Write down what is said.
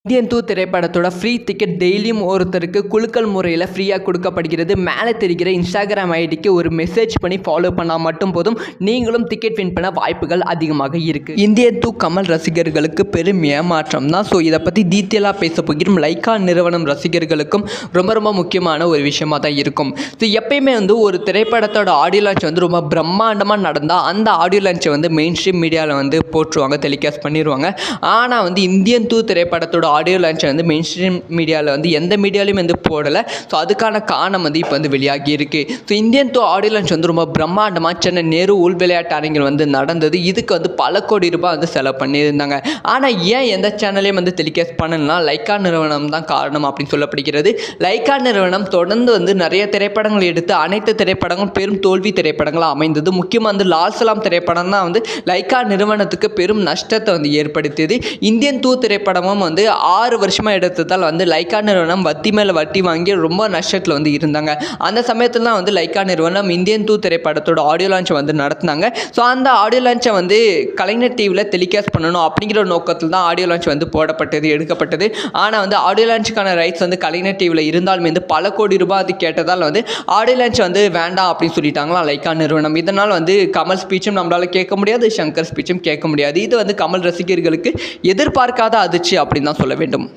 Indian 2 திரைப்படத்தோட free ticket டெய்லியும் ஒருத்தருக்கு குலுக்கல் முறையில் ஃப்ரீயாக கொடுக்கப்படுகிறது. மேலே தெரிகிற இன்ஸ்டாகிராம் ஐடிக்கு ஒரு மெசேஜ் பண்ணி ஃபாலோ பண்ணால் மட்டும் போதும், நீங்களும் டிக்கெட் வின் பண்ண வாய்ப்புகள் அதிகமாக இருக்குது. இந்தியன் 2 கமல் ரசிகர்களுக்கு பெரும் ஏமாற்றம் தான். ஸோ இதை பற்றி டீட்டெயிலாக பேச போகிறோம். லைக்கா நிறுவனம் ரசிகர்களுக்கும் ரொம்ப முக்கியமான ஒரு விஷயமாக தான் இருக்கும். ஸோ எப்பயுமே ஒரு திரைப்படத்தோட ஆடியோ லான்ச் ரொம்ப பிரம்மாண்டமாக நடந்தால் அந்த ஆடியோ லான்ச்சை மெயின் ஸ்ட்ரீம் மீடியாவில் போட்டுருவாங்க, டெலிகாஸ்ட் பண்ணிடுவாங்க. ஆனால் இந்தியன் 2 திரைப்படத்தோட ஆடியோ லான்ச்சை மெயின் ஸ்ட்ரீம் மீடியாவில் எந்த மீடியாலையும் போடலை. ஸோ அதுக்கான காரணம் இப்போ வெளியாகி இருக்குது. ஸோ இந்தியன் 2 ஆடியோ லான்ச் ரொம்ப பிரம்மாண்டமாக சென்னை நேரு உள் விளையாட்டு அரங்கில் நடந்தது. இதுக்கு பல கோடி ரூபாய் செலவு பண்ணியிருந்தாங்க. ஆனால் ஏன் எந்த சேனலையும் டெலிகாஸ்ட் பண்ணலன்னா லைக்கா நிறுவனம் தான் காரணம் அப்படின்னு சொல்லப்படுகிறது. லைக்கா நிறுவனம் தொடர்ந்து நிறைய திரைப்படங்கள் எடுத்து அனைத்து திரைப்படங்களும் பெரும் தோல்வி திரைப்படங்களாக அமைந்தது. முக்கியமாக லால் சலாம் திரைப்படம் தான் லைக்கா நிறுவனத்துக்கு பெரும் நஷ்டத்தை ஏற்படுத்தியது. இந்தியன் 2 திரைப்படமும் 6 வருஷமாக எடுத்ததால் லைக்கா நிறுவனம் வட்டி மேலே வட்டி வாங்கி ரொம்ப நஷ்டத்தில் இருந்தாங்க. அந்த சமயத்தில் தான் லைக்கா நிறுவனம் இந்தியன் 2 திரைப்படத்தோட ஆடியோ லான்ச் நடத்தினாங்க. ஸோ அந்த ஆடியோ லான்ச்சை கலைஞர் டிவியில் டெலிகாஸ்ட் பண்ணணும் அப்படிங்கிற நோக்கத்தில் தான் ஆடியோ லான்ச் எடுக்கப்பட்டது. ஆனால் ஆடியோ லான்ச்சுக்கான ரைட்ஸ் கலைஞர் டிவியில் இருந்தாலும் பல கோடி ரூபாய் அது கேட்டதால் ஆடியோ லான்ச் வேண்டாம் அப்படின்னு சொல்லிட்டாங்களா லைக்கா நிறுவனம். இதனால் கமல் ஸ்பீச்சும் நம்மளால் கேட்க முடியாது, சங்கர் ஸ்பீச்சும் கேட்க முடியாது. இது கமல் ரசிகர்களுக்கு எதிர்பார்க்காத அதிர்ச்சி அப்படின்னு தான் சொல்ல வேண்டும்.